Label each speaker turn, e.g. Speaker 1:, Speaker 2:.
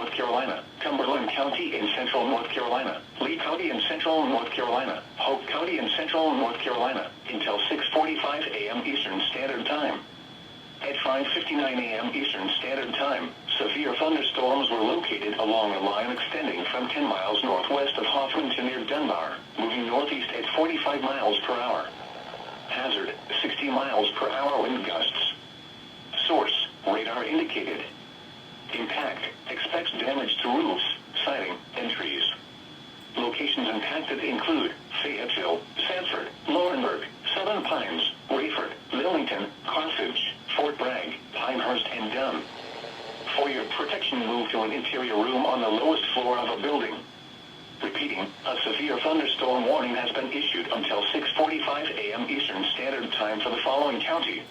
Speaker 1: North Carolina, Cumberland County in central North Carolina, Lee County in central North Carolina, Hope County in central North Carolina, until 6:45 a.m. Eastern Standard Time. At 5:59 a.m. Eastern Standard Time, severe thunderstorms were located along a line extending from 10 miles northwest of Hoffman to near Dunbar, moving northeast at 45 miles per hour. Hazard, 60 miles per hour wind gusts. Source, radar indicated. Impact, expects damage to roofs, siding, and trees. Locations impacted include Fayetteville, Sanford, Laurinburg, Southern Pines, Rayford, Lillington, Carthage, Fort Bragg, Pinehurst, and Dunn. For your protection, move to an interior room on the lowest floor of a building. Repeating, a severe thunderstorm warning has been issued until 6:45 a.m. Eastern Standard Time for the following county.